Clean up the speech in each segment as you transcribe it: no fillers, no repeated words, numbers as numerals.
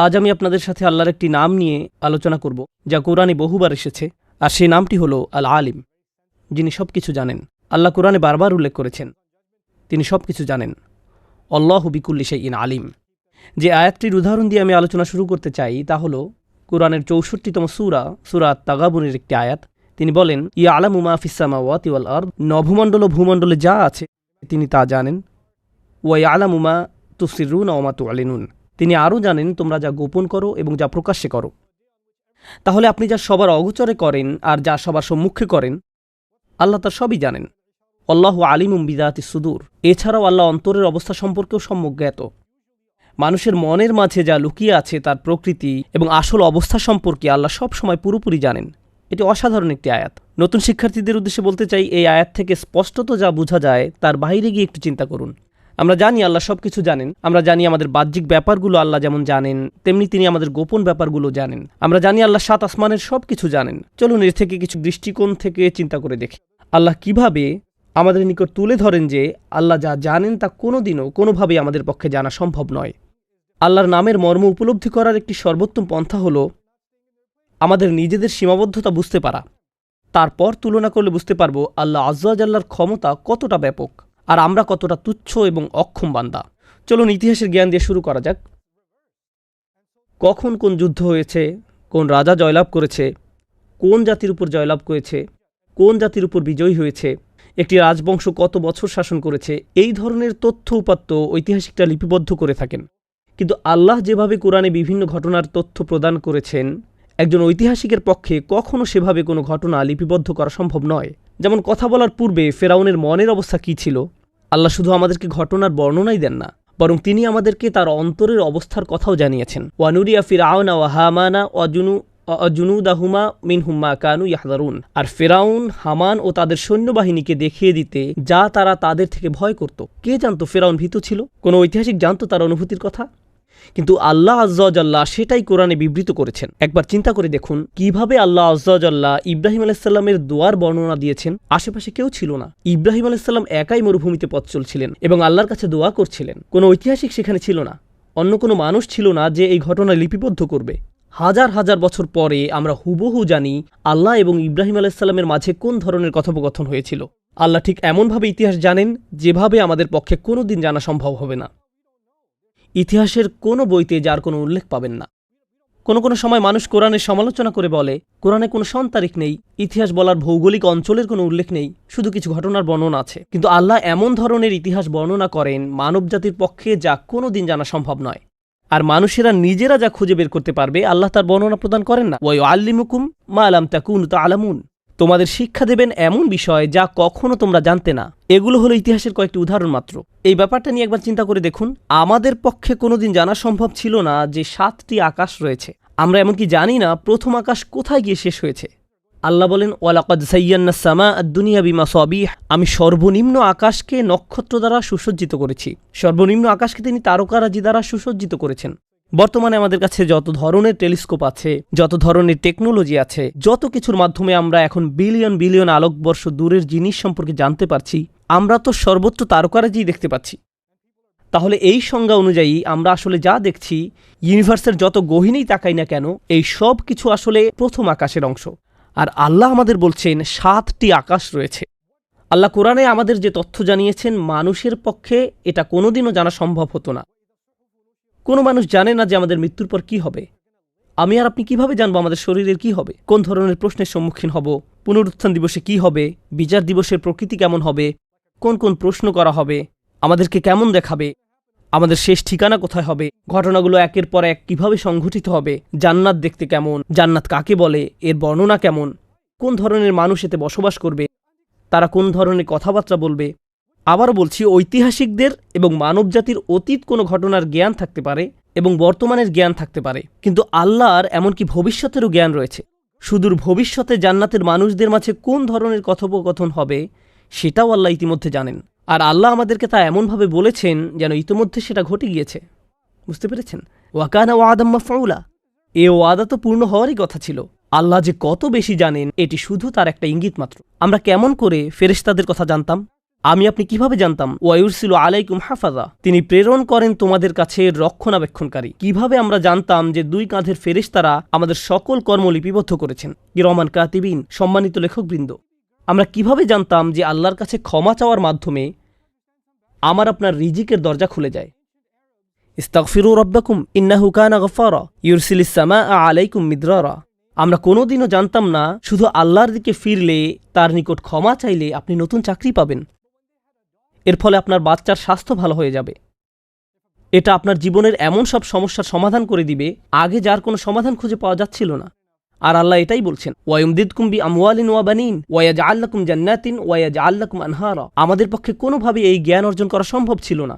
আজ আমি আপনাদের সাথে আল্লাহর একটি নাম নিয়ে আলোচনা করব, যা কোরআনে বহুবার এসেছে, আর সেই নামটি হলো আল আলিম, যিনি সব কিছু জানেন। আল্লাহ কোরআনে বারবার উল্লেখ করেছেন তিনি সব কিছু জানেন। আল্লাহু বিকুল্লি শাইইন আলিম। যে আয়াতটির উদাহরণ দিয়ে আমি আলোচনা শুরু করতে চাই তা হলো কোরআনের ৬৪তম সূরা তাগাবুনের একটি আয়াত। তিনি বলেন, ইয়ালামু মা ফিস সামাওয়াতি ওয়াল আরদ, নভমণ্ডল ও ভূমণ্ডলে যা আছে তিনি তা জানেন। ওয়া ইয়ালামু মা তুসিরুনা ওয়া মা তু'লিনুন, তিনি আরও জানেন তোমরা যা গোপন করো এবং যা প্রকাশ্যে করো। তাহলে আপনি যা সবার অগোচরে করেন আর যা সবার সম্মুখে করেন, আল্লাহ তার সবই জানেন। আল্লাহু আলিমুম বিযাতি সুদূর। এছাড়াও আল্লাহ অন্তরের অবস্থা সম্পর্কেও সম্যক জ্ঞাত। মানুষের মনের মাঝে যা লুকিয়ে আছে তার প্রকৃতি এবং আসল অবস্থা সম্পর্কে আল্লাহ সব সময় পুরোপুরি জানেন। এটি অসাধারণ একটি আয়াত। নতুন শিক্ষার্থীদের উদ্দেশ্যে বলতে চাই, এই আয়াত থেকে স্পষ্টত যা বোঝা যায় তার বাইরে গিয়ে একটু চিন্তা করুন। আমরা জানি আল্লাহ সব কিছু জানেন। আমরা জানি আমাদের বাহ্যিক ব্যাপারগুলো আল্লাহ যেমন জানেন, তেমনি তিনি আমাদের গোপন ব্যাপারগুলো জানেন। আমরা জানি আল্লাহ ৭ আসমানের সব কিছু জানেন। চলুন এর থেকে কিছু দৃষ্টিকোণ থেকে চিন্তা করে দেখি আল্লাহ কিভাবে আমাদের নিকট তুলে ধরেন যে আল্লাহ যা জানেন তা কোনোদিনও কোনোভাবেই আমাদের পক্ষে জানা সম্ভব নয়। আল্লাহর নামের মর্ম উপলব্ধি করার একটি সর্বোত্তম পন্থা হলো আমাদের নিজেদের সীমাবদ্ধতা বুঝতে পারা। তারপর তুলনা করলে বুঝতে পারবো আল্লাহ আজ্জা ওয়া জাল্লার ক্ষমতা কতটা ব্যাপক আর আমরা কতটা তুচ্ছ এবং অক্ষম বান্দা। চলুন ইতিহাসের জ্ঞান দিয়ে শুরু করা যাক। কখন কোন যুদ্ধ হয়েছে, কোন রাজা জয়লাভ করেছে, কোন জাতির উপর জয়লাভ করেছে, কোন জাতির উপর বিজয়ী হয়েছে, একটি রাজবংশ কত বছর শাসন করেছে, এই ধরনের তথ্য উপাত্ত ঐতিহাসিকরা লিপিবদ্ধ করে থাকেন। কিন্তু আল্লাহ যেভাবে কোরআনে বিভিন্ন ঘটনার তথ্য প্রদান করেছেন, একজন ঐতিহাসিকের পক্ষে কখনও সেভাবে কোনো ঘটনা লিপিবদ্ধ করা সম্ভব নয়। যেমন কথা বলার পূর্বে ফেরাউনের মনের অবস্থা কী ছিল, আল্লাহ শুধু আমাদেরকে ঘটনার বর্ণনাই দেন না, বরং তিনি আমাদেরকে তার অন্তরের অবস্থার কথাও জানিয়েছেন। ওয়ানুরিয়া ফিরআউনা ওয়া হামানা ওয়া জুনুদাহুমা মিনহুম মা কানু ইয়াহযারুন। আর ফেরাউন, হামান ও তাদের সৈন্যবাহিনীকে দেখিয়ে দিতে যা তারা তাদের থেকে ভয় করত। কে জানতো ফেরাউন ভীতু ছিল? কোনো ঐতিহাসিক জানতো তার অনুভূতির কথা? কিন্তু আল্লাহ আজ্জা ওয়া জাল্লা সেটাই কোরআনে বিবৃত করেছেন। একবার চিন্তা করে দেখুন কিভাবে আল্লাহ আজ্জা ওয়া জাল্লা ইব্রাহিম আলাইহিস সালামের দোয়ার বর্ণনা দিয়েছেন। আশেপাশে কেউ ছিল না। ইব্রাহিম আলাইহিস সালাম একাই মরুভূমিতে পথ চলছিলেন এবং আল্লাহর কাছে দোয়া করছিলেন। কোনো ঐতিহাসিক সেখানে ছিল না, অন্য কোনো মানুষ ছিল না যে এই ঘটনা লিপিবদ্ধ করবে। হাজার হাজার বছর পরে আমরা হুবহু জানি আল্লাহ এবং ইব্রাহিম আলাইহিস সালামের মাঝে কোন ধরনের কথোপকথন হয়েছিল। আল্লাহ ঠিক এমনভাবে ইতিহাস জানেন যেভাবে আমাদের পক্ষে কোনোদিন জানা সম্ভব হবে না। ইতিহাসের কোনো বইতে যার কোনো উল্লেখ পাবেন না। কোনো সময় মানুষ কোরআনের সমালোচনা করে বলে কোরআনে কোনো সন তারিখ নেই, ইতিহাস বলার ভৌগোলিক অঞ্চলের কোনো উল্লেখ নেই, শুধু কিছু ঘটনার বর্ণনা আছে। কিন্তু আল্লাহ এমন ধরনের ইতিহাস বর্ণনা করেন মানবজাতির পক্ষে যা কোনো দিন জানা সম্ভব নয়। আর মানুষেরা নিজেরা যা খুঁজে বের করতে পারবে আল্লাহ তার বর্ণনা প্রদান করেন না। ওয়া ইউআল্লিমুকুম মা লাম তাকুনু তা'লামুন, তোমাদের শিক্ষা দেবেন এমন বিষয় যা কখনো তোমরা জানতে না। এগুলো হলো ইতিহাসের কয়েকটি উদাহরণ মাত্র। এই ব্যাপারটা নিয়ে একবার চিন্তা করে দেখুন। আমাদের পক্ষে কোনোদিন জানা সম্ভব ছিল না যে 7টি আকাশ রয়েছে। আমরা এমনকি জানি না প্রথম আকাশ কোথায় গিয়ে শেষ হয়েছে। আল্লাহ বলেন, ওয়ালাকাদ যায়্যানাস সামা আদ-দুনিয়া বিমাসাবিহ, আমি সর্বনিম্ন আকাশকে নক্ষত্র দ্বারা সুসজ্জিত করেছি। সর্বনিম্ন আকাশকে তিনি তারকারাজি দ্বারা সুসজ্জিত করেছেন। বর্তমানে আমাদের কাছে যত ধরনের টেলিস্কোপ আছে, যত ধরনের টেকনোলজি আছে, যত কিছুর মাধ্যমে আমরা এখন বিলিয়ন বিলিয়ন আলোকবর্ষ দূরের জিনিস সম্পর্কে জানতে পারছি, আমরা তো সর্বত্র তারকারাজি দেখতে পাচ্ছি। তাহলে এই সংজ্ঞা অনুযায়ী আমরা আসলে যা দেখছি, ইউনিভার্সের যত গহীনেই তাকাই না কেন, এই সব কিছু আসলে প্রথম আকাশের অংশ। আর আল্লাহ আমাদের বলছেন 7টি আকাশ রয়েছে। আল্লাহ কোরআনে আমাদের যে তথ্য জানিয়েছেন, মানুষের পক্ষে এটা কোনোদিনও জানা সম্ভব হতো না। কোনো মানুষ জানে না যে আমাদের মৃত্যুর পর কি হবে। আমি আর আপনি কিভাবে জানবো আমাদের শরীরের কি হবে, কোন ধরনের প্রশ্নের সম্মুখীন হব, পুনরুত্থান দিবসে কি হবে, বিচার দিবসের প্রকৃতি কেমন হবে, কোন কোন প্রশ্ন করা হবে, আমাদেরকে কেমন দেখাবে, আমাদের শেষ ঠিকানা কোথায় হবে, ঘটনাগুলো একের পর এক কিভাবে সংঘটিত হবে, জান্নাত দেখতে কেমন, জান্নাত কাকে বলে, এর বর্ণনা কেমন, কোন ধরনের মানুষ এতে বসবাস করবে, তারা কোন ধরনের কথাবার্তা বলবে। আবারও বলছি, ঐতিহাসিকদের এবং মানবজাতির অতীত কোনো ঘটনার জ্ঞান থাকতে পারে এবং বর্তমানের জ্ঞান থাকতে পারে, কিন্তু আল্লাহর এমনকি ভবিষ্যতেরও জ্ঞান রয়েছে। সুদূর ভবিষ্যতে জান্নাতের মানুষদের মাঝে কোন ধরনের কথোপকথন হবে সেটাও আল্লাহ ইতিমধ্যে জানেন। আর আল্লাহ আমাদেরকে তা এমনভাবে বলেছেন যেন ইতিমধ্যে সেটা ঘটে গিয়েছে। বুঝতে পেরেছেন? ওয়া কানা ওয়া'দাম মাফউলা, এ ওয়াদা তো পূর্ণ হওয়ারই কথা ছিল। আল্লাহ যে কত বেশি জানেন এটি শুধু তার একটা ইঙ্গিত মাত্র। আমরা কেমন করে ফেরেশতাদের কথা জানতাম? আমি আপনি কিভাবে জানতাম? ওয়ায়ুরসিলু আলাইকুম হাফাজা, তিনি প্রেরণ করেন তোমাদের কাছে রক্ষণাবেক্ষণকারী। কিভাবে আমরা জানতাম যে 2 কাঁধের ফেরেশতারা আমাদের সকল কর্ম লিপিবদ্ধ করেছেন? কিরামান কাতিবিন, সম্মানিত লেখকবৃন্দ। আমরা কিভাবে জানতাম যে আল্লাহর কাছে ক্ষমা চাওয়ার মাধ্যমে আমার আপনার রিজিকের দরজা খুলে যায়? ইস্তাগফিরু রাব্বাকুম ইন্নাহু কানা গফফারা ইউরসিলিস সামাআ আলাইকুম মিদরারা। আমরা কোনোদিনও জানতাম না শুধু আল্লাহর দিকে ফিরলে, তার নিকট ক্ষমা চাইলে আপনি নতুন চাকরি পাবেন। এর ফলে আপনার বাচ্চার স্বাস্থ্য ভালো হয়ে যাবে। এটা আপনার জীবনের এমন সব সমস্যার সমাধান করে দিবে আগে যার কোনো সমাধান খুঁজে পাওয়া যাচ্ছিল না। আর আল্লাহ এটাই বলছেন, ওয়ায়ুমদিদকুম বিআমওয়ালিন ওয়া বানিন ওয়ায়াজআল লাকুম জান্নাতিন ওয়ায়াজআল লাকুম আনহারা। আমাদের পক্ষে কোনোভাবে এই জ্ঞান অর্জন করা সম্ভব ছিল না।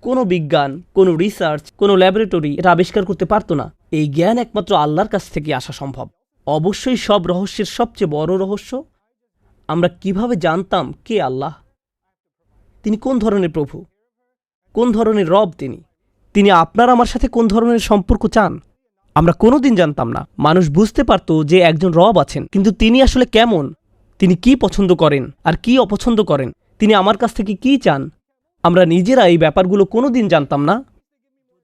কোনো বিজ্ঞান, কোনো রিসার্চ, কোনো ল্যাবরেটরি এটা আবিষ্কার করতে পারতো না। এই জ্ঞান একমাত্র আল্লাহর কাছ থেকে আসা সম্ভব। অবশ্যই সব রহস্যের সবচেয়ে বড় রহস্য, আমরা কিভাবে জানতাম কে আল্লাহ, তিনি কোন ধরনের প্রভু, কোন ধরনের রব, তিনি আপনার আমার সাথে কোন ধরনের সম্পর্ক চান। আমরা কোনোদিন জানতাম না। মানুষ বুঝতে পারত যে একজন রব আছেন, কিন্তু তিনি আসলে কেমন, তিনি কি পছন্দ করেন আর কি অপছন্দ করেন, তিনি আমার কাছ থেকে কি চান, আমরা নিজেরা এই ব্যাপারগুলো কোনোদিন জানতাম না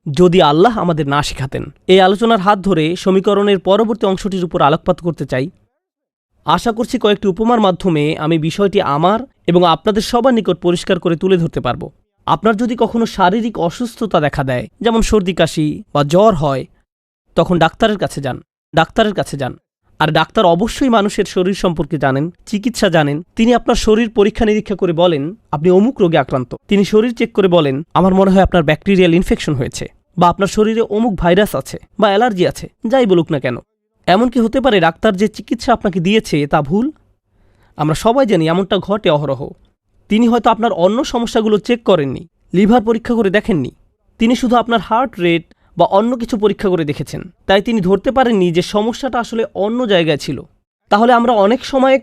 যদি আল্লাহ আমাদের না শেখাতেন। এই আলোচনার হাত ধরে সমীকরণের পরবর্তী অংশটির উপর আলোকপাত করতে চাই। আশা করছি কয়েকটি উপমার মাধ্যমে আমি বিষয়টি আমার এবং আপনাদের সবার নিকট পরিষ্কার করে তুলে ধরতে পারব। আপনার যদি কখনো শারীরিক অসুস্থতা দেখা দেয়, যেমন সর্দি কাশি বা জ্বর হয়, তখন ডাক্তারের কাছে যান। আর ডাক্তার অবশ্যই মানুষের শরীর সম্পর্কে জানেন, চিকিৎসা জানেন। তিনি আপনার শরীর পরীক্ষা নিরীক্ষা করে বলেন আপনি অমুক রোগে আক্রান্ত। তিনি শরীর চেক করে বলেন আমার মনে হয় আপনার ব্যাকটেরিয়াল ইনফেকশন হয়েছে, বা আপনার শরীরে অমুক ভাইরাস আছে বা অ্যালার্জি আছে, যাই বলুক না কেন। এমনকি হতে পারে ডাক্তার যে চিকিৎসা আপনাকে দিয়েছে তা ভুল। আমরা সবাই জানি এমনটা ঘটে অহরহ। তিনি হয়তো আপনার অন্য সমস্যাগুলো চেক করেননি, লিভার পরীক্ষা করে দেখেননি, তিনি শুধু আপনার হার্ট রেট বা অন্য কিছু পরীক্ষা করে দেখেছেন। তাই তিনি ধরতে পারেননি যে সমস্যাটা আসলে অন্য জায়গায় ছিল। তাহলে আমরা অনেক সময়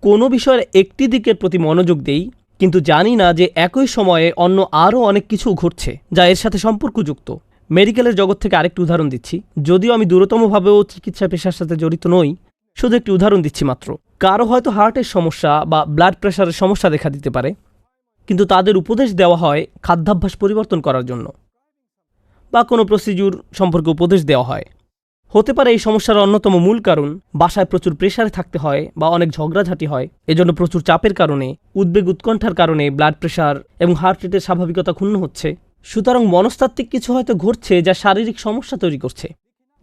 কোনো বিষয়ের একটি দিকের প্রতি মনোযোগ দেই, কিন্তু জানি না যে একই সময়ে অন্য আরও অনেক কিছু ঘটছে যা এর সাথে সম্পর্কযুক্ত। মেডিকেলের জগৎ থেকে আরেকটি উদাহরণ দিচ্ছি, যদিও আমি দূরতমভাবেও চিকিৎসা পেশার সাথে জড়িত নই, শুধু একটি উদাহরণ দিচ্ছি মাত্র। কারো হয়তো হার্টের সমস্যা বা ব্লাড প্রেশারের সমস্যা দেখা দিতে পারে, কিন্তু তাদের উপদেশ দেওয়া হয় খাদ্যাভ্যাস পরিবর্তন করার জন্য, বা কোনো প্রসিডিউর সম্পর্কে উপদেশ দেওয়া হয়। হতে পারে এই সমস্যার অন্যতম মূল কারণ বাসায় প্রচুর প্রেশারে থাকতে হয় বা অনেক ঝগড়াঝাটি হয়, এজন্য প্রচুর চাপের কারণে, উদ্বেগ উৎকণ্ঠার কারণে ব্লাড প্রেশার এবং হার্ট রেটের স্বাভাবিকতা ক্ষুণ্ণ হচ্ছে। সুতরাং মনস্তাত্ত্বিক কিছু হয়তো ঘটছে যা শারীরিক সমস্যা তৈরি করছে।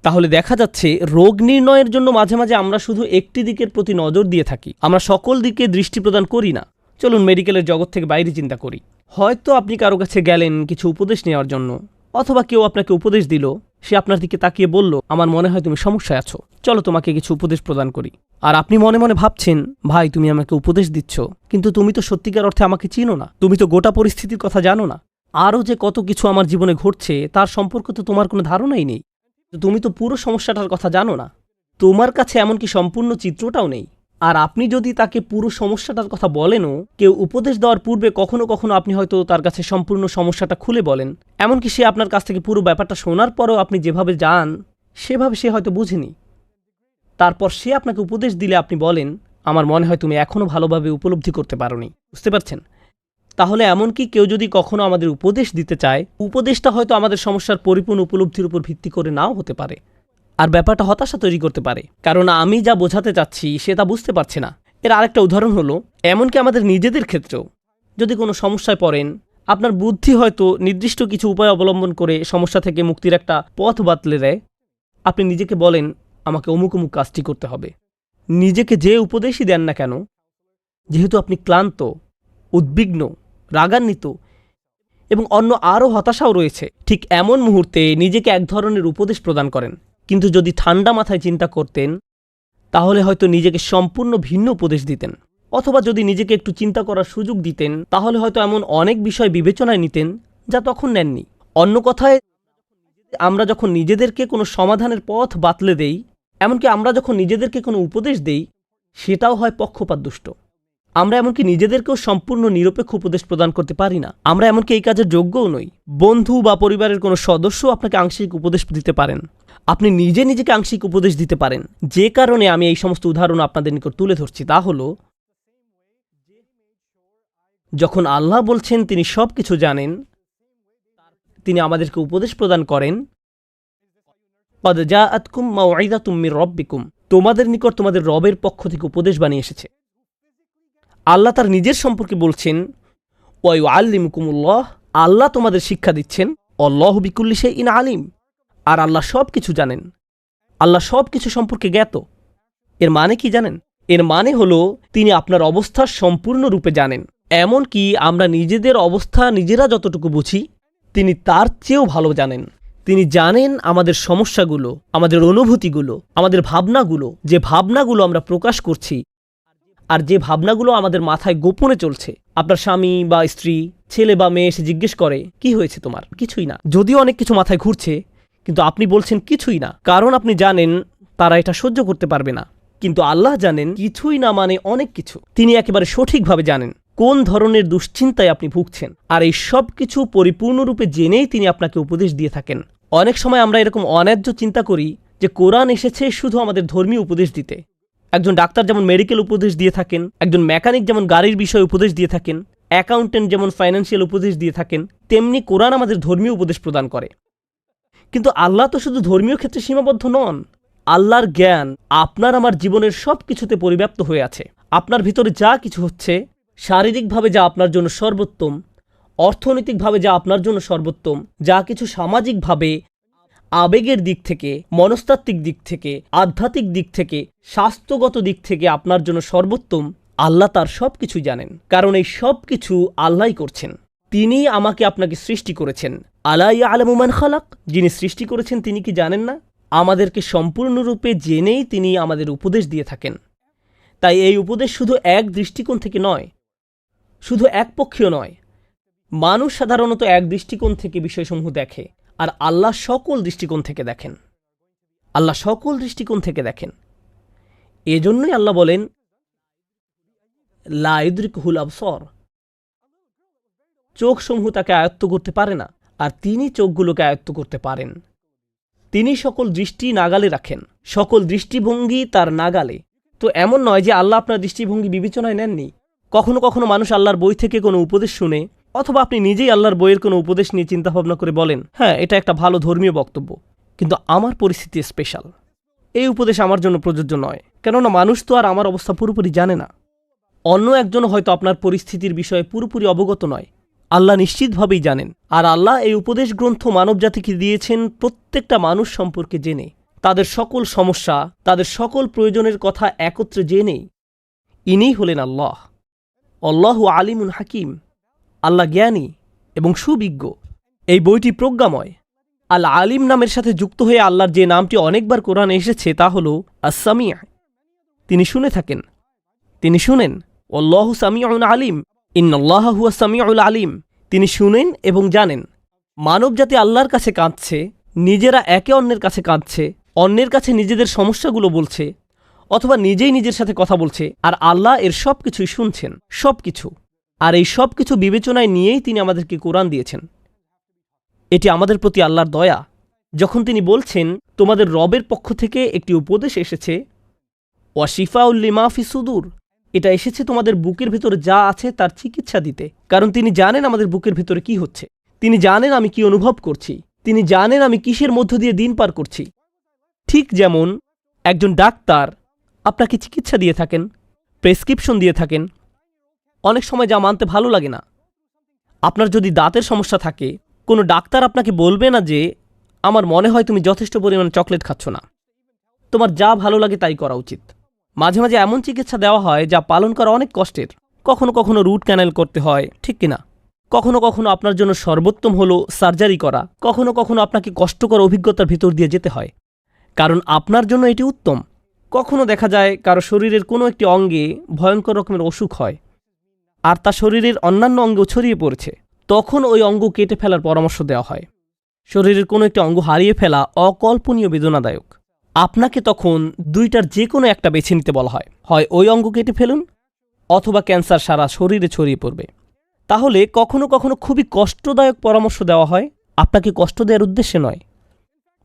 তাহলে দেখা যাচ্ছে রোগ নির্ণয়ের জন্য মাঝে মাঝে আমরা শুধু একটি দিকের প্রতি নজর দিয়ে থাকি, আমরা সকল দিকে দৃষ্টি প্রদান করি না। চলুন মেডিকেলের জগৎ থেকে বাইরে চিন্তা করি। হয়তো আপনি কারো কাছে গেলেন কিছু উপদেশ নেওয়ার জন্য, অথবা কেউ আপনাকে উপদেশ দিল, সে আপনার দিকে তাকিয়ে বলল আমার মনে হয় তুমি সমস্যায় আছো, চলো তোমাকে কিছু উপদেশ প্রদান করি। আর আপনি মনে মনে ভাবছেন ভাই তুমি আমাকে উপদেশ দিচ্ছ, কিন্তু তুমি তো সত্যিকার অর্থে আমাকে চিনো না, তুমি তো গোটা পরিস্থিতির কথা জানো না, আরও যে কত কিছু আমার জীবনে ঘটছে তার সম্পর্কে তো তোমার কোনো ধারণাই নেই, তুমি তো পুরো সমস্যাটার কথা জানো না, তোমার কাছে এমনকি সম্পূর্ণ চিত্রটাও নেই। আর আপনি যদি তাকে পুরো সমস্যাটার কথা বলেনও, কেউ উপদেশ দেওয়ার পূর্বে কখনো কখনো আপনি হয়তো তার কাছে সম্পূর্ণ সমস্যাটা খুলে বলেন, এমনকি সে আপনার কাছ থেকে পুরো ব্যাপারটা শোনার পরেও আপনি যেভাবে যান সেভাবে সে হয়তো বুঝেনি। তারপর সে আপনাকে উপদেশ দিলে আপনি বলেন আমার মনে হয় তুমি এখনও ভালোভাবে উপলব্ধি করতে পারোনি। বুঝতে পারছেন? তাহলে এমনকি কেউ যদি কখনো আমাদের উপদেশ দিতে চায়, উপদেশটা হয়তো আমাদের সমস্যার পরিপূর্ণ উপলব্ধির উপর ভিত্তি করে নাও হতে পারে, আর ব্যাপারটা হতাশা তৈরি করতে পারে, কারণ আমি যা বোঝাতে চাচ্ছি সে তা বুঝতে পারছে না। এর আরেকটা উদাহরণ হলো, এমনকি আমাদের নিজেদের ক্ষেত্রেও যদি কোনো সমস্যায় পড়েন, আপনার বুদ্ধি হয়তো নির্দিষ্ট কিছু উপায় অবলম্বন করে সমস্যা থেকে মুক্তির একটা পথ বাতলে দেয়। আপনি নিজেকে বলেন আমাকে অমুক অমুক কাজটি করতে হবে। নিজেকে যে উপদেশই দেন না কেন, যেহেতু আপনি ক্লান্ত, উদ্বিগ্ন, রাগান্বিত এবং অন্য আরও হতাশাও রয়েছে, ঠিক এমন মুহূর্তে নিজেকে এক ধরনের উপদেশ প্রদান করেন। কিন্তু যদি ঠান্ডা মাথায় চিন্তা করতেন তাহলে হয়তো নিজেকে সম্পূর্ণ ভিন্ন উপদেশ দিতেন, অথবা যদি নিজেকে একটু চিন্তা করার সুযোগ দিতেন তাহলে হয়তো এমন অনেক বিষয় বিবেচনায় নিতেন যা তখন নেননি। অন্য কথায়, আমরা যখন নিজেদেরকে কোনো সমাধানের পথ বাতলে দেই, এমনকি আমরা যখন নিজেদেরকে কোনো উপদেশ দেই, সেটাও হয় পক্ষপাতদুষ্ট। আমরা এমনকি নিজেদেরকেও সম্পূর্ণ নিরপেক্ষ উপদেশ প্রদান করতে পারি না। আমরা এমনকি এই কাজের যোগ্যও নই। বন্ধু বা পরিবারের কোনো সদস্য আপনাকে আংশিক উপদেশ দিতে পারেন, আপনি নিজে নিজেকে আংশিক উপদেশ দিতে পারেন। যে কারণে আমি এই সমস্ত উদাহরণ আপনাদের নিকট তুলে ধরছি তা হলো, যখন আল্লাহ বলছেন তিনি সব কিছু জানেন, তিনি আমাদেরকে উপদেশ প্রদান করেন, কদ জাআতকুম মাউইযাতুম মির রাব্বিকুম, তোমাদের নিকট তোমাদের রবের পক্ষ থেকে উপদেশ বাণী এসেছে। আল্লাহ তার নিজের সম্পর্কে বলছেন, ওয়া ইউআল্লিমুকুমুল্লাহ, আল্লাহ তোমাদের শিক্ষা দিচ্ছেন, আল্লাহু বিকুল্লি শাইইন আলিম, আর আল্লাহ সব কিছু জানেন, আল্লাহ সব কিছু সম্পর্কে জ্ঞাত। এর মানে কি জানেন? এর মানে হলো তিনি আপনার অবস্থা সম্পূর্ণরূপে জানেন। এমন কি আমরা নিজেদের অবস্থা নিজেরা যতটুকু বুঝি, তিনি তার চেয়েও ভালো জানেন। তিনি জানেন আমাদের সমস্যাগুলো, আমাদের অনুভূতিগুলো, আমাদের ভাবনাগুলো, যে ভাবনাগুলো আমরা প্রকাশ করছি আর যে ভাবনাগুলো আমাদের মাথায় গোপনে চলছে। আপনার স্বামী বা স্ত্রী, ছেলে বা মেয়ে এসে জিজ্ঞেস করে, কি হয়েছে তোমার? কিছুই না। যদিও অনেক কিছু মাথায় ঘুরছে, কিন্তু আপনি বলছেন কিছুই না, কারণ আপনি জানেন তারা এটা সহ্য করতে পারবে না। কিন্তু আল্লাহ জানেন কিছুই না মানে অনেক কিছু। তিনি একেবারে সঠিকভাবে জানেন কোন ধরনের দুশ্চিন্তায় আপনি ভুগছেন, আর এই সব কিছু পরিপূর্ণরূপে জেনেই তিনি আপনাকে উপদেশ দিয়ে থাকেন। অনেক সময় আমরা এরকম অন্যায্য চিন্তা করি যে কোরআন এসেছে শুধু আমাদের ধর্মীয় উপদেশ দিতে। একজন ডাক্তার যেমন মেডিকেল উপদেশ দিয়ে থাকেন, একজন মেকানিক যেমন গাড়ির বিষয়ে উপদেশ দিয়ে থাকেন, অ্যাকাউন্টেন্ট যেমন ফাইন্যান্সিয়াল উপদেশ দিয়ে থাকেন, তেমনি কোরআন আমাদের ধর্মীয় উপদেশ প্রদান করে। কিন্তু আল্লাহ তো শুধু ধর্মীয় ক্ষেত্রে সীমাবদ্ধ নন। আল্লাহর জ্ঞান আপনার আমার জীবনের সব কিছুতে পরিব্যাপ্ত হয়ে আছে। আপনার ভিতরে যা কিছু হচ্ছে, শারীরিকভাবে যা আপনার জন্য সর্বোত্তম, অর্থনৈতিকভাবে যা আপনার জন্য সর্বোত্তম, যা কিছু সামাজিকভাবে, আবেগের দিক থেকে, মনস্তাত্ত্বিক দিক থেকে, আধ্যাত্মিক দিক থেকে, স্বাস্থ্যগত দিক থেকে আপনার জন্য সর্বোত্তম, আল্লাহ তার সব কিছুই জানেন। কারণ এই সব কিছু আল্লাহই করছেন। তিনি আমাকে আপনাকে সৃষ্টি করেছেন। আলা ইয়ালামু মান খালাক, যিনি সৃষ্টি করেছেন তিনি কি জানেন না? আমাদেরকে সম্পূর্ণরূপে জেনেই তিনি আমাদের উপদেশ দিয়ে থাকেন। তাই এই উপদেশ শুধু এক দৃষ্টিকোণ থেকে নয়, শুধু একপক্ষীয় নয়। মানুষ সাধারণত এক দৃষ্টিকোণ থেকে বিষয়সমূহ দেখে, আর আল্লাহ সকল দৃষ্টিকোণ থেকে দেখেন। আল্লাহ সকল দৃষ্টিকোণ থেকে দেখেন। এজন্যই আল্লাহ বলেন, লা ইউদরিকুহুল আবসার, চোখসমূহ তাকে আয়ত্ত করতে পারে না, আর তিনি চোখগুলোকে আয়ত্ত করতে পারেন। তিনি সকল দৃষ্টি নাগালে রাখেন, সকল দৃষ্টিভঙ্গি তার নাগালে। তো এমন নয় যে আল্লাহ আপনার দৃষ্টিভঙ্গি বিবেচনায় নেননি। কখনো কখনো মানুষ আল্লাহর বই থেকে কোনো উপদেশ শুনে, অথবা আপনি নিজেই আল্লাহর বইয়ের কোনো উপদেশ নিয়ে চিন্তাভাবনা করে বলেন, হ্যাঁ এটা একটা ভালো ধর্মীয় বক্তব্য, কিন্তু আমার পরিস্থিতি স্পেশাল, এই উপদেশ আমার জন্য প্রযোজ্য নয়। কেননা মানুষ তো আর আমার অবস্থা পুরোপুরি জানে না। অন্য একজনও হয়তো আপনার পরিস্থিতির বিষয়ে পুরোপুরি অবগত নয়। আল্লাহ নিশ্চিতভাবেই জানেন। আর আল্লাহ এই উপদেশ গ্রন্থ মানবজাতিকে দিয়েছেন প্রত্যেকটা মানুষ সম্পর্কে জেনে, তাদের সকল সমস্যা, তাদের সকল প্রয়োজনের কথা একত্রে জেনে। ইনিই হলেন আল্লাহ। আল্লাহু আলিমুন হাকিম, আল্লাহ জ্ঞানী এবং সুবিজ্ঞ। এই বইটি প্রজ্ঞাময়। আল আলিম নামের সাথে যুক্ত হয়ে আল্লাহর যে নামটি অনেকবার কোরআনে এসেছে তা হল আস-সামি'। তিনি শুনে থাকেন, তিনি শুনেন। আল্লাহু সামিউন আলিম, ইন্নাল্লাহা হুয়াস সামিউল আলিম। তিনি শুনেন এবং জানেন। মানবজাতি আল্লাহর কাছে কাঁদছে, নিজেরা একে অন্যের কাছে কাঁদছে, অন্যের কাছে নিজেদের সমস্যাগুলো বলছে, অথবা নিজেই নিজের সাথে কথা বলছে, আর আল্লাহ এর সব কিছুই শুনছেন, সব কিছু। আর এই সব কিছু বিবেচনায় নিয়েই তিনি আমাদেরকে কোরআন দিয়েছেন। এটি আমাদের প্রতি আল্লাহর দয়া, যখন তিনি বলছেন তোমাদের রবের পক্ষ থেকে একটি উপদেশ এসেছে, ওয়া শিফাউল লিমা ফি সুদূর, এটা এসেছে তোমাদের বুকের ভেতরে যা আছে তার চিকিৎসা দিতে। কারণ তিনি জানেন আমাদের বুকের ভেতরে কি হচ্ছে, তিনি জানেন আমি কি অনুভব করছি, তিনি জানেন আমি কিসের মধ্য দিয়ে দিন পার করছি। ঠিক যেমন একজন ডাক্তার আপনাকে চিকিৎসা দিয়ে থাকেন, প্রেসক্রিপশন দিয়ে থাকেন, অনেক সময় যা মানতে ভালো লাগে না। আপনার যদি দাঁতের সমস্যা থাকে, কোনো ডাক্তার আপনাকে বলবে না যে আমার মনে হয় তুমি যথেষ্ট পরিমাণে চকলেট খাচ্ছ না, তোমার যা ভালো লাগে তাই করা উচিত। মাঝে মাঝে এমন চিকিৎসা দেওয়া হয় যা পালন করা অনেক কষ্টের। কখনো কখনো রুট ক্যানেল করতে হয়, ঠিক কিনা? কখনো কখনো আপনার জন্য সর্বোত্তম হলো সার্জারি করা। কখনো কখনো আপনাকে কষ্টকর অভিজ্ঞতার ভিতর দিয়ে যেতে হয়, কারণ আপনার জন্য এটি উত্তম। কখনো দেখা যায় কারো শরীরের কোনো একটি অঙ্গে ভয়ঙ্কর রকমের অসুখ হয়, আর তা শরীরের অন্যান্য অঙ্গেও ছড়িয়ে পড়েছে। তখন ওই অঙ্গ কেটে ফেলার পরামর্শ দেওয়া হয়। শরীরের কোনো একটি অঙ্গ হারিয়ে ফেলা অকল্পনীয় বেদনাদায়ক। আপনাকে তখন দুইটার যে কোনো একটা বেছে নিতে বলা হয়, হয় ওই অঙ্গ কেটে ফেলুন, অথবা ক্যান্সার সারা শরীরে ছড়িয়ে পড়বে। তাহলে কখনো কখনো খুবই কষ্টদায়ক পরামর্শ দেওয়া হয়, আপনাকে কষ্ট দেওয়ার উদ্দেশ্যে নয়,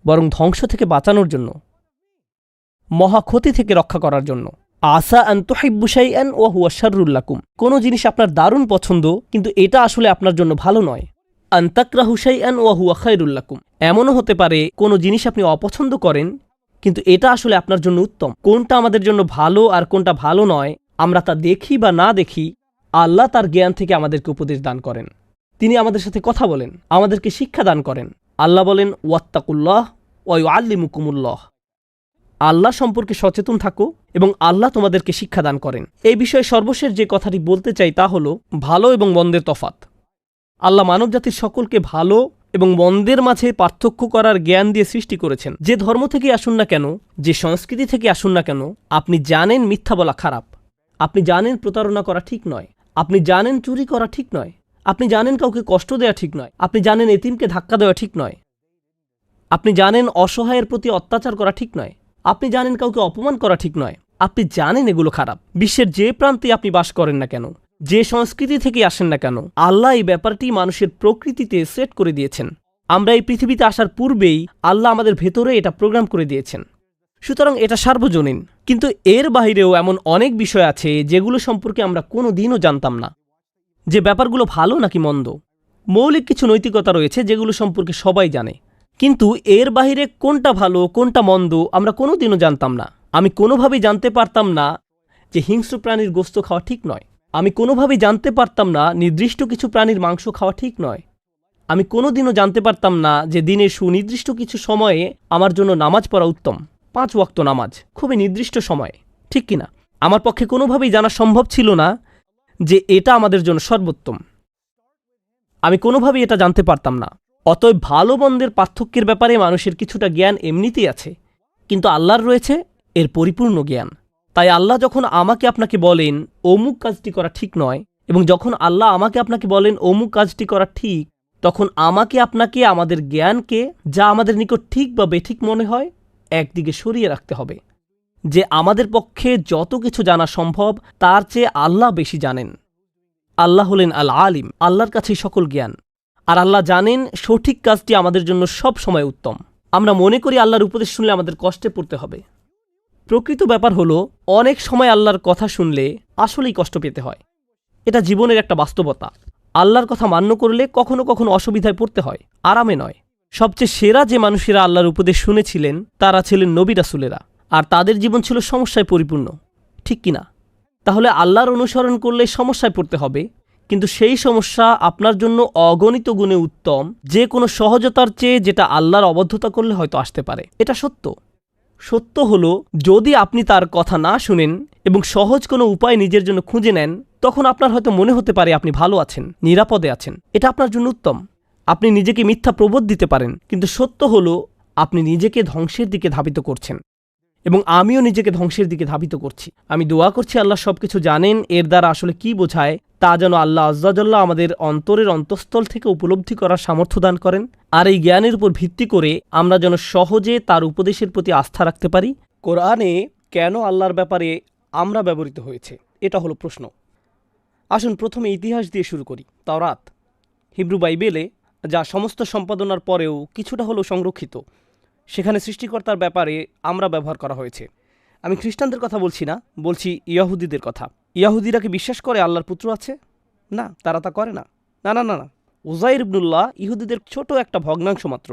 বরং ধ্বংস থেকে বাঁচানোর জন্য, মহা ক্ষতি থেকে রক্ষা করার জন্য। আসা আন তুহিব্বু শাইআন ওয়া হুয়া শাররুল লাকুম, কোনো জিনিস আপনার দারুণ পছন্দ কিন্তু এটা আসলে আপনার জন্য ভালো নয়। আন তাকরাহু শাইআন ওয়া হুয়া খায়রুল লাকুম, এমনও হতে পারে কোনো জিনিস আপনি অপছন্দ করেন কিন্তু এটা আসলে আপনার জন্য উত্তম। কোনটা আমাদের জন্য ভালো আর কোনটা ভালো নয় আমরা তা দেখি বা না দেখি, আল্লাহ তার জ্ঞান থেকে আমাদেরকে উপদেশ দান করেন, তিনি আমাদের সাথে কথা বলেন, আমাদেরকে শিক্ষা দান করেন। আল্লাহ বলেন ওয়াত্তাকুল্লাহ ওয়া ইউআল্লিমুকুমুল্লাহ, আল্লাহ সম্পর্কে সচেতন থাকো এবং আল্লাহ তোমাদেরকে শিক্ষা দান করেন। এই বিষয়ে সর্বশেষ যে কথাটি বলতে চাই তা হলো ভালো এবং মন্দের তফাত। আল্লাহ মানবজাতির সকলকে ভালো এবং মন্দের মাঝে পার্থক্য করার জ্ঞান দিয়ে সৃষ্টি করেছেন। যে ধর্ম থেকে আসুন না কেন, যে সংস্কৃতি থেকে আসুন না কেন, আপনি জানেন মিথ্যা বলা খারাপ, আপনি জানেন প্রতারণা করা ঠিক নয়, আপনি জানেন চুরি করা ঠিক নয়, আপনি জানেন কাউকে কষ্ট দেওয়া ঠিক নয়, আপনি জানেন এতিমকে ধাক্কা দেওয়া ঠিক নয়, আপনি জানেন অসহায়ের প্রতি অত্যাচার করা ঠিক নয়, আপনি জানেন কাউকে অপমান করা ঠিক নয়, আপনি জানেন এগুলো খারাপ। বিশ্বের যে প্রান্তে আপনি বাস করেন না কেন, যে সংস্কৃতি থেকে আসেন না কেন, আল্লাহ এই ব্যাপারটি মানুষের প্রকৃতিতে সেট করে দিয়েছেন। আমরা এই পৃথিবীতে আসার পূর্বেই আল্লাহ আমাদের ভেতরে এটা প্রোগ্রাম করে দিয়েছেন, সুতরাং এটা সার্বজনীন। কিন্তু এর বাইরেও এমন অনেক বিষয় আছে যেগুলো সম্পর্কে আমরা কোনো দিনও জানতাম না, যে ব্যাপারগুলো ভালো নাকি মন্দ। মৌলিক কিছু নৈতিকতা রয়েছে যেগুলো সম্পর্কে সবাই জানে, কিন্তু এর বাইরে কোনটা ভালো কোনটা মন্দ আমরা কোনো দিনও জানতাম না। আমি কোনোভাবেই জানতে পারতাম না যে হিংস্র প্রাণীর গোস্ত খাওয়া ঠিক নয়, আমি কোনোভাবেই জানতে পারতাম না নির্দিষ্ট কিছু প্রাণীর মাংস খাওয়া ঠিক নয়, আমি কোনোদিনও জানতে পারতাম না যে দিনের সুনির্দিষ্ট কিছু সময়ে আমার জন্য নামাজ পড়া উত্তম, 5 ওয়াক্ত নামাজ, খুবই নির্দিষ্ট সময়ে, ঠিক কিনা? আমার পক্ষে কোনোভাবেই জানা সম্ভব ছিল না যে এটা আমাদের জন্য সর্বোত্তম, আমি কোনোভাবেই এটা জানতে পারতাম না। অতএব ভালো মন্দের পার্থক্যের ব্যাপারে মানুষের কিছুটা জ্ঞান এমনিতেই আছে, কিন্তু আল্লাহর রয়েছে এর পরিপূর্ণ জ্ঞান। তাই আল্লাহ যখন আমাকে আপনাকে বলেন অমুক কাজটি করা ঠিক নয়, এবং যখন আল্লাহ আমাকে আপনাকে বলেন অমুক কাজটি করা ঠিক, তখন আমাকে আপনাকে আমাদের জ্ঞানকে, যা আমাদের নিকট ঠিক বা বেঠিক মনে হয়, একদিকে সরিয়ে রাখতে হবে। যে আমাদের পক্ষে যত কিছু জানা সম্ভব তার চেয়ে আল্লাহ বেশি জানেন। আল্লাহ হলেন আল আলিম, আল্লাহর কাছেই সকল জ্ঞান, আর আল্লাহ জানেন সঠিক কাজটি আমাদের জন্য সব সময় উত্তম। আমরা মনে করি আল্লাহর উপদেশ শুনলে আমাদের কষ্টে পড়তে হবে। প্রকৃত ব্যাপার হলো অনেক সময় আল্লাহর কথা শুনলে আসলেই কষ্ট পেতে হয়, এটা জীবনের একটা বাস্তবতা। আল্লাহর কথা মান্য করলে কখনো কখনো অসুবিধায় পড়তে হয়, আরামে নয়। সবচেয়ে সেরা যে মানুষেরা আল্লাহর উপদেশ শুনেছিলেন তারা ছিলেন নবী রাসূলেরা, আর তাদের জীবন ছিল সমস্যায় পরিপূর্ণ, ঠিক কিনা? তাহলে আল্লাহর অনুসরণ করলে সমস্যায় পড়তে হবে, কিন্তু সেই সমস্যা আপনার জন্য অগণিত গুণে উত্তম যে কোনো সহজতার চেয়ে, যেটা আল্লাহর অবদ্ধতা করলে হয়তো আসতে পারে। এটা সত্য। সত্য হলো যদি আপনি তার কথা না শুনেন এবং সহজ কোনো উপায় নিজের জন্য খুঁজে নেন, তখন আপনার হয়তো মনে হতে পারে আপনি ভালো আছেন, নিরাপদে আছেন, এটা আপনার জন্য উত্তম। আপনি নিজেকে মিথ্যা প্রবোধ দিতে পারেন, কিন্তু সত্য হলো আপনি নিজেকে ধ্বংসের দিকে ধাবিত করছেন, এবং আমিও নিজেকে ধ্বংসের দিকে ধাবিত করছি। আমি দোয়া করছি আল্লাহ সবকিছু জানেন, এর দ্বারা আসলে কি বোঝায় তা যেন আল্লাহ আজ্জাজাল্লাহ আমাদের অন্তরের অন্তঃস্থল থেকে উপলব্ধি করার সামর্থ্য দান করেন, আর এই জ্ঞানের উপর ভিত্তি করে আমরা যেন সহজে তার উপদেশের প্রতি আস্থা রাখতে পারি। কোরআনে কেন আল্লাহর ব্যাপারে আমরা ব্যবহৃত হয়েছে, এটা হলো প্রশ্ন। আসুন প্রথমে ইতিহাস দিয়ে শুরু করি। তাওরাত, হিব্রু বাইবেলে, যা সমস্ত সম্পাদনার পরেও কিছুটা হলেও সংরক্ষিত, সেখানে সৃষ্টিকর্তার ব্যাপারে আমরা ব্যবহার করা হয়েছে। আমি খ্রিস্টানদের কথা বলছি না, বলছি ইয়াহুদিদের কথা। ইয়াহুদিরা কি বিশ্বাস করে আল্লাহর পুত্র আছে? না, তারা তা করে না। না না না না, উজাইর ইবনুল্লাহ ইহুদিদের ছোট একটা ভগ্নাংশ মাত্র,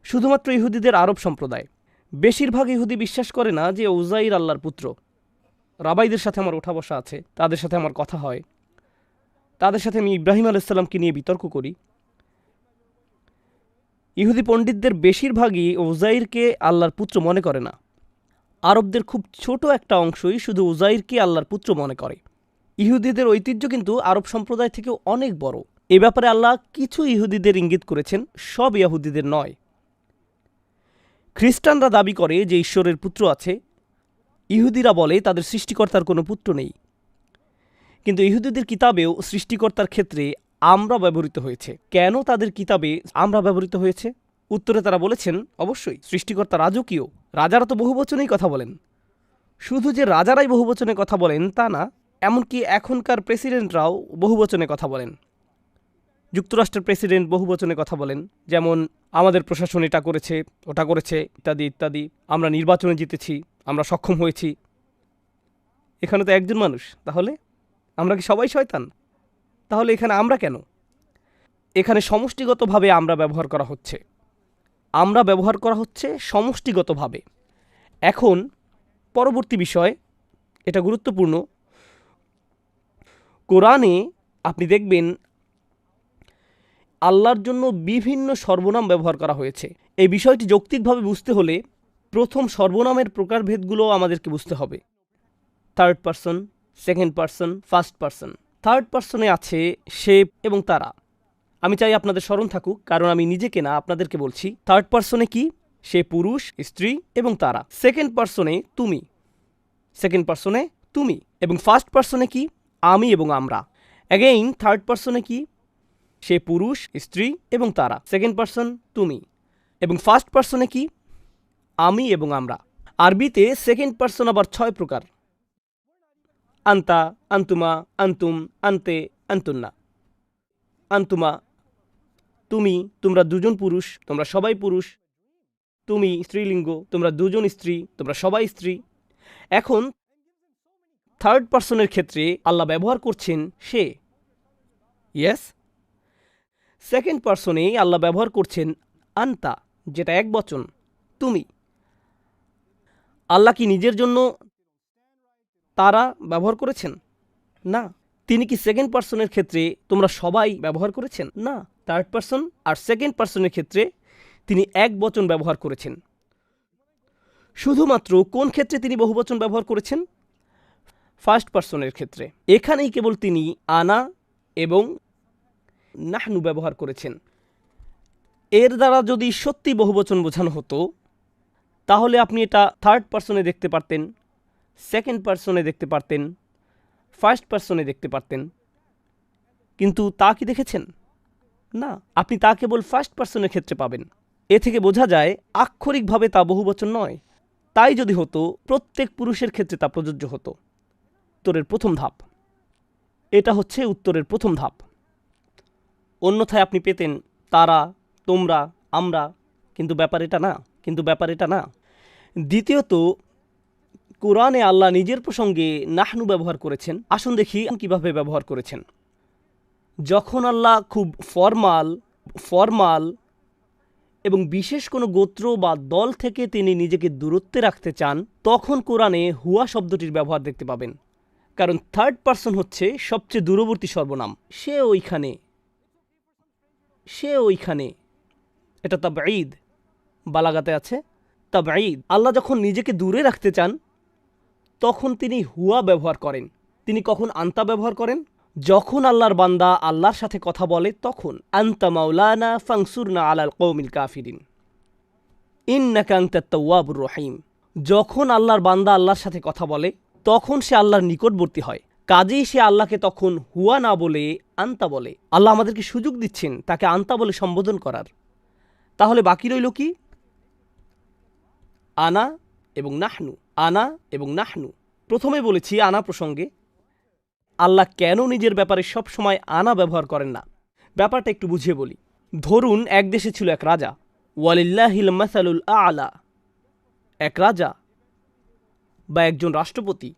শুধুমাত্র ইহুদিদের আরব সম্প্রদায়। বেশিরভাগ ইহুদি বিশ্বাস করে না যে উজাইর আল্লাহর পুত্র। রাবাইদের সাথে আমার ওঠা বসা আছে, তাদের সাথে আমার কথা হয়, তাদের সাথে আমি ইব্রাহিম আলাইসাল্লামকে নিয়ে বিতর্ক করি। ইহুদি পণ্ডিতদের বেশিরভাগই উজাইরকে আল্লাহর পুত্র মনে করে না। আরবদের খুব ছোট একটা অংশই শুধু উজাইরকে আল্লাহর পুত্র মনে করে। ইহুদিদের ঐতিহ্য কিন্তু আরব সম্প্রদায় থেকেও অনেক বড়। এ ব্যাপারে আল্লাহ কিছু ইহুদিদের ইঙ্গিত করেছেন, সব ইহুদিদের নয়। খ্রিস্টানরা দাবি করে যে ঈশ্বরের পুত্র আছে, ইহুদিরা বলে তাদের সৃষ্টিকর্তার কোনো পুত্র নেই। কিন্তু ইহুদিদের কিতাবেও সৃষ্টিকর্তার ক্ষেত্রে আমরা ব্যবহৃত হয়েছে। কেন তাদের কিতাবে আমরা ব্যবহৃত হয়েছে? উত্তরে তারা বলেছেন, অবশ্যই সৃষ্টিকর্তা রাজকীয়, রাজারা তো বহুবচনেই কথা বলেন। শুধু যে রাজারাই বহুবচনে কথা বলেন তা না, এমনকি এখনকার প্রেসিডেন্টরাও বহুবচনে কথা বলেন। যুক্তরাষ্ট্রের প্রেসিডেন্ট বহুবচনে কথা বলেন, যেমন আমাদের প্রশাসন এটা করেছে, ওটা করেছে, ইত্যাদি ইত্যাদি। আমরা নির্বাচনে জিতেছি, আমরা সক্ষম হয়েছি। এখানে তো একজন মানুষ, তাহলে আমরা কি সবাই শয়তান? তাহলে এখানে আমরা কেন? এখানে সমষ্টিগতভাবে আমরা ব্যবহার করা হচ্ছে, আমরা ব্যবহার করা হচ্ছে সমষ্টিগতভাবে। এখন পরবর্তী বিষয়, এটা গুরুত্বপূর্ণ। কোরআনে আপনি দেখবেন আল্লাহর জন্য বিভিন্ন সর্বনাম ব্যবহার করা হয়েছে। এই বিষয়টি যৌক্তিকভাবে বুঝতে হলে প্রথম সর্বনামের প্রকারভেদগুলো আমাদেরকে বুঝতে হবে। Third person, second person, first person. Third পারসনে আছে সে এবং তারা। আমি চাই আপনাদের স্মরণ থাকুক, কারণ আমি নিজেকে না আপনাদেরকে বলছি। থার্ড পারসনে কি? সে, পুরুষ, স্ত্রী এবং তারা। সেকেন্ড পারসনে তুমি, সেকেন্ড পারসনে তুমি। এবং ফার্স্ট পারসনে কি? আমি এবং আমরা। অ্যাগেইন থার্ড পারসনে কি? সে, পুরুষ, স্ত্রী এবং তারা। সেকেন্ড পারসন তুমি। এবং ফার্স্ট পারসনে কি? আমি এবং আমরা। আরবিতে সেকেন্ড পারসন আবার 6 প্রকার। আন্তা, আন্তুমা, আন্তুম, আন্তে, আন্তুন্না। আন্তুমা তুমি, তোমরা দুজন পুরুষ, তোমরা সবাই পুরুষ। তুমি স্ত্রীলিঙ্গ, তোমরা দুজন স্ত্রী, তোমরা সবাই স্ত্রী। এখন থার্ড পারসনের ক্ষেত্রে আল্লাহ ব্যবহার করছেন সে, ইয়েস। সেকেন্ড পারসনে আল্লাহ ব্যবহার করছেন আন্তা, যেটা এক বচন, তুমি। আল্লাহ কি নিজের জন্য তারা ব্যবহার করেছেন? না। তিনি কি সেকেন্ড পারসনের ক্ষেত্রে তোমরা সবাই ব্যবহার করেছেন? না। থার্ড পারসন আর সেকেন্ড পারসনের ক্ষেত্রে তিনি এক বচন ব্যবহার করেছেন। শুধুমাত্র কোন ক্ষেত্রে তিনি বহুবচন ব্যবহার করেছেন? ফার্স্ট পারসনের ক্ষেত্রে। এখানেই কেবল তিনি আনা এবং নাহনু ব্যবহার করেছেন। এর দ্বারা যদি সত্যি বহুবচন বোঝানো হতো, তাহলে আপনি এটা থার্ড পারসনে দেখতে পারতেন, সেকেন্ড পারসনে দেখতে পারতেন, ফার্স্ট পারসনে দেখতে পারতেন। কিন্তু তা কি দেখেছেন? না, আপনি তা কেবল ফার্স্ট পারসনের ক্ষেত্রে পাবেন। এ থেকে বোঝা যায় আক্ষরিকভাবে তা বহুবচন নয়। তাই যদি হতো, প্রত্যেক পুরুষের ক্ষেত্রে তা প্রযোজ্য হতো। উত্তরের প্রথম ধাপ। এটা হচ্ছে উত্তরের প্রথম ধাপ। অন্যথায় আপনি পেতেন তারা, তোমরা, আমরা, কিন্তু ব্যাপার এটা না। দ্বিতীয়ত, কোরআনে আল্লাহ নিজের প্রসঙ্গে নাহনু ব্যবহার করেছেন। আসুন দেখি কিভাবে ব্যবহার করেছেন। যখন আল্লাহ খুব ফরমাল এবং বিশেষ কোনো গোত্র বা দল থেকে তিনি নিজেকে দূরত্বে রাখতে চান, তখন কোরআনে হুয়া শব্দটির ব্যবহার দেখতে পাবেন। কারণ থার্ড পারসন হচ্ছে সবচেয়ে দূরবর্তী সর্বনাম। সে ওইখানে, এটা তাবঈদ, বালাগাতে আছে তাবঈদ। আল্লাহ যখন নিজেকে দূরে রাখতে চান, তখন তিনি হুয়া ব্যবহার করেন। তিনি কখন আন্তা ব্যবহার করেন? যখন আল্লাহর বান্দা আল্লাহর সাথে কথা বলে, তখন আন্তা মাওলানা ফাংসুরনা আলাল কওমিল কাফিরিন ইন্নাকা আনতাত তাওয়াবুর রহিম। যখন আল্লাহর বান্দা আল্লাহর সাথে কথা বলে, তখন সে আল্লাহর নিকটবর্তী হয়। কাজেই সে আল্লাহকে তখন হুয়া না বলে আন্তা বলে। আল্লাহ আমাদেরকে সুযোগ দিচ্ছেন তাকে আন্তা বলে সম্বোধন করার। তাহলে বাকি রইল কি? আনা এবং নাহনু। আনা এবং নাহনু। প্রথমে বলেছি আনা প্রসঙ্গে আল্লাহ কেন নিজের ব্যাপারে সব সময় আনা ব্যবহার করেন না। ব্যাপারটা একটু বুঝিয়ে বলি। ধরুন এক দেশে ছিল এক রাজা, ওয়ালিল্লাহিল মাসালুল আলা, এক রাজা বা একজন রাষ্ট্রপতি।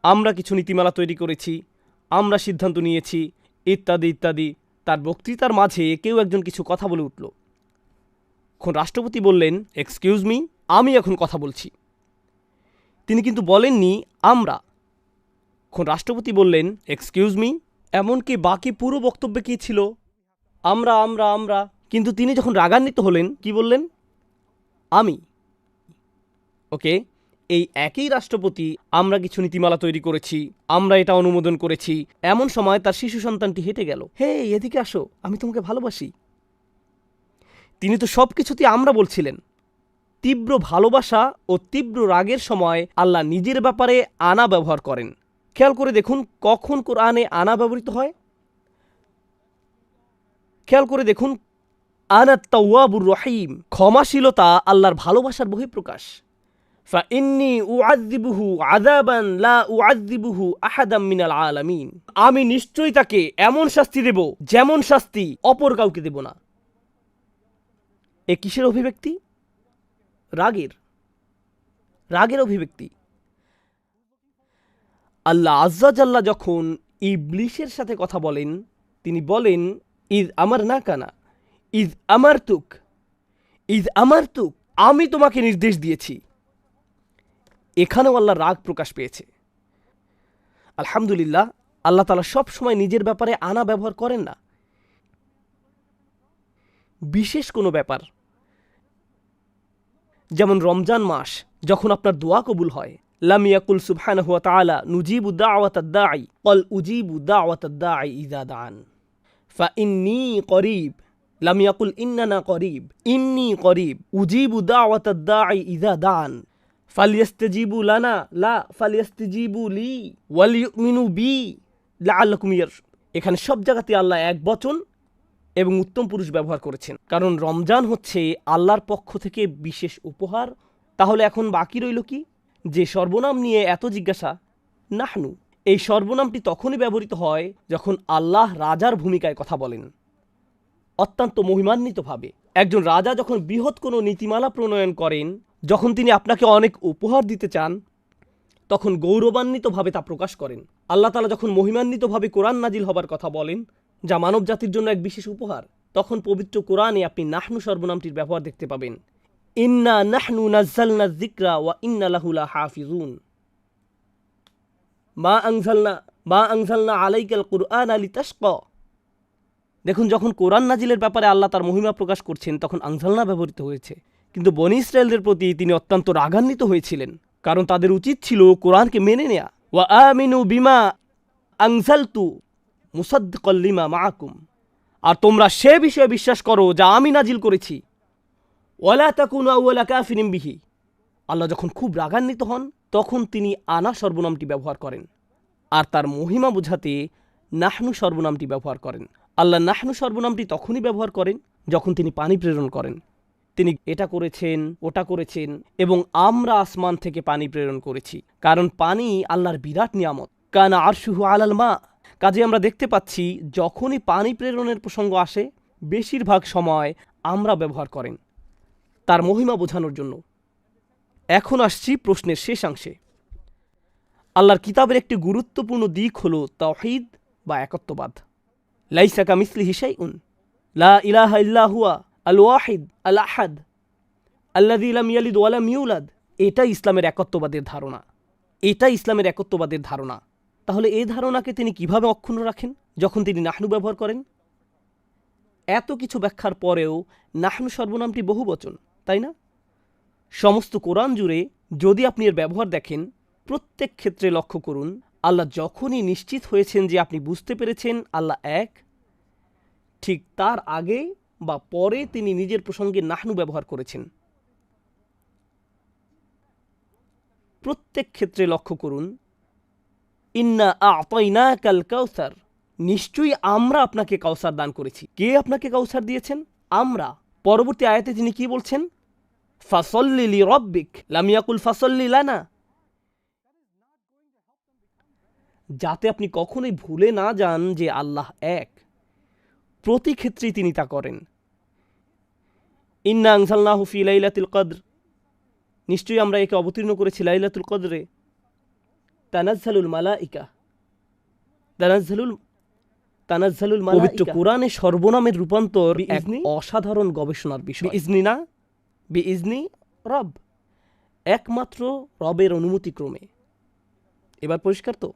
আমরা কিছু নীতিমালা তৈরি করেছি, আমরা সিদ্ধান্ত নিয়েছি, ইত্যাদি ইত্যাদি। তার বক্তৃতার মাঝে কেউ একজন কিছু কথা বলে উঠল। এখন রাষ্ট্রপতি বললেন, এক্সকিউজ মি, আমি এখন কথা বলছি। তিনি কিন্তু বলেননি আমরা। এখন রাষ্ট্রপতি বললেন, এক্সকিউজ মি। এমনকি বাকি পুরো বক্তব্যে কী ছিল? আমরা আমরা আমরা। কিন্তু তিনি যখন রাগান্বিত হলেন, কি বললেন? আমি। ওকে, এই একই রাষ্ট্রপতি আমরা কিছু নীতিমালা তৈরি করেছি, আমরা এটা অনুমোদন করেছি। এমন সময় তার শিশু সন্তানটি হেঁটে গেল, হে এদিকে আসো, আমি তোমাকে ভালোবাসি। তিনি তো সব কিছুতেই আমরা বলছিলেন। তীব্র ভালোবাসা ও তীব্র রাগের সময় আল্লাহ নিজের ব্যাপারে আনা ব্যবহার করেন। খেয়াল করে দেখুন কখন কোরআনে আনা ব্যবহৃত হয়। খেয়াল করে দেখুন, আনা তাওয়াবুর রহিম, ক্ষমাশীলতা আল্লাহর ভালোবাসার বহিঃপ্রকাশ। ফাইন্নী উআযযিবুহু আযাবান লা উআযযিবুহু আহাদাম মিনাল আলামিন, আমি নিশ্চয়ই তাকে এমন শাস্তি দেব যেমন শাস্তি অপর কাউকে দেব না। এ কিসের অভিব্যক্তি? রাগের অভিব্যক্তি। আল্লাহ আজ্জা জাল্লা যখন ইবলিসের সাথে কথা বলেন, তিনি বলেন ইদ আমার না কানা, ইদ আমার তুক, ইদ আমার তুক, আমি তোমাকে নির্দেশ দিয়েছি। এখানেও আল্লাহ রাগ প্রকাশ পেয়েছে। আলহামদুলিল্লাহ, আল্লাহ তাআলা সব সময় নিজের ব্যাপারে আনা ব্যবহার করেন না। বিশেষ কোনো ব্যাপার, যেমন রমজান মাস, যখন আপনার দোয়া কবুল হয়, লাম ইয়াকুল সুবহানাহু ওয়া তাআলা নুজিবু দাওয়াতাদ দাঈ ক্বাল উজিবু দাওয়াতাদ দাঈ ইযা দাআন ফাইন্নী করিব, লাম ইয়াকুল ইন্নানা করিব, ইন্নী করিব উজিবু দাওয়াতাদ দাঈ ইযা দাআন ফালইস্তাজিবু লানা লা ফালইস্তাজিবু লি ওয়ালিউমিনু বি লাআল্লাকুম ইয়ারশুদুন। এখানে সব জায়গাতে আল্লাহ এক বচন এবং উত্তম পুরুষ ব্যবহার করেছেন, কারণ রমজান হচ্ছে আল্লাহর পক্ষ থেকে বিশেষ উপহার। তাহলে এখন বাকি রইল কি? যে সর্বনাম নিয়ে এত জিজ্ঞাসা, নাহনু, এই সর্বনামটি তখনই ব্যবহৃত হয় যখন আল্লাহ রাজার ভূমিকায় কথা বলেন অত্যন্ত মহিমান্বিতভাবে। একজন রাজা যখন বৃহৎ কোনো নীতিমালা প্রণয়ন করেন, যখন তিনি আপনাকে অনেক উপহার দিতে চান, তখন গৌরবান্বিতভাবে তা প্রকাশ করেন। আল্লাহ তাআলা যখন মহিমান্বিতভাবে কোরআন নাজিল হবার কথা বলেন, যা মানব জাতির জন্য এক বিশেষ উপহার, তখন পবিত্র কোরআনে আপনি নাহনু সর্বনামটির ব্যবহার দেখতে পাবেন। ইন্না নাহনু নাজ্জালনা যিকরা ওয়া ইন্না লাহু লাহাফিজুন মা আনজালনা আলাইকাল কুরআনা লিতাশকা। দেখুন, যখন কোরআন নাজিলের ব্যাপারে আল্লাহ তার মহিমা প্রকাশ করছেন, তখন আনজালনা ব্যবহৃত হয়েছে। কিন্তু বনী ইসরায়েলদের প্রতি তিনি অত্যন্ত রাগান্বিত হয়েছিলেন, কারণ তাদের উচিত ছিল কোরআনকে মেনে নেয়া। ওয়া আমিনু বিমা আনজালতু মুসাদ্দিকাল লিমা মাআকুম, আর তোমরা সে বিষয়ে বিশ্বাস করো যা আমি নাজিল করেছি। ওয়ালা তাকুনু আউওয়ালা কাফিরিন বিহি। আল্লাহ যখন খুব রাগান্বিত হন, তখন তিনি আনা সর্বনামটি ব্যবহার করেন, আর তার মহিমা বোঝাতে নাহনু সর্বনামটি ব্যবহার করেন। আল্লাহ নাহনু সর্বনামটি তখনই ব্যবহার করেন যখন তিনি পানি প্রেরণ করেন। তিনি এটা করেছেন, ওটা করেছেন, এবং আমরা আসমান থেকে পানি প্রেরণ করেছি, কারণ পানি আল্লাহর বিরাট নিয়ামত। কানা আরশুহু আলাল মা। কাজে আমরা দেখতে পাচ্ছি, যখনই পানি প্রেরণের প্রসঙ্গ আসে, বেশিরভাগ সময় আমরা ব্যবহার করেন তার মহিমা বোঝানোর জন্য। এখন আসছি প্রশ্নের শেষাংশে। আল্লাহর কিতাবের একটি গুরুত্বপূর্ণ দিক হল তাওহীদ বা একত্ববাদ। লাইসা কামিসলিহি শাইউন, লা ইলাহা ইল্লা হুয়া আল ওয়াহিদ আল আহাদ আল্লাযী লাম ইয়ালিদ ওয়া লাম ইউলাদ। এটাই ইসলামের একত্ববাদের ধারণা, এটাই ইসলামের একত্ববাদের ধারণা। তাহলে এই ধারণাকে তিনি কিভাবে অক্ষুণ্ণ রাখেন যখন তিনি নাহনু ব্যবহার করেন? এত কিছু ব্যাখ্যার পরেও নাহনু সর্বনামটি বহুবচন, তাই না? সমস্ত কোরআন জুড়ে যদি আপনি এর ব্যবহার দেখেন, প্রত্যেক ক্ষেত্রে লক্ষ্য করুন, আল্লাহ যখনই নিশ্চিত হয়েছেন যে আপনি বুঝতে পেরেছেন আল্লাহ এক, ঠিক তার আগে বা পরে তিনি নিজের প্রসঙ্গে নাহনু ব্যবহার করেছেন। প্রত্যেক ক্ষেত্রে লক্ষ্য করুন, ইন্না আ'তাইনাকাল কাউসার, নিশ্চয়ই আমরা আপনাকে কাউসার দান করেছি। কে আপনাকে কাউসার দিয়েছেন? আমরা। পরবর্তী আয়াতে তিনি কি বলছেন? ফাসল্লি লিরাব্বিক, লাম ইয়াকুল ফাসল্লি লানা। যাতে আপনি কখনোই ভুলে না যান যে আল্লাহ এক। প্রতি ক্ষেত্রেই তিনি তা করেন। ইন্না আনজালনাহু ফি লাইলাতুল কদর, নিশ্চয়ই আমরা একে অবতীর্ণ করেছি লাইলাতুল কদরে। তানাজ্জালুল মালাইকা, তানাজ্জালুল মালাইকা। পবিত্র কোরআনে সর্বনামের রূপান্তর এক অসাধারণ গবেষণার বিষয়। বিইজনি না, বিইজনি রব, একমাত্র রবের অনুমতি ক্রমে। এবার পরিষ্কার তো?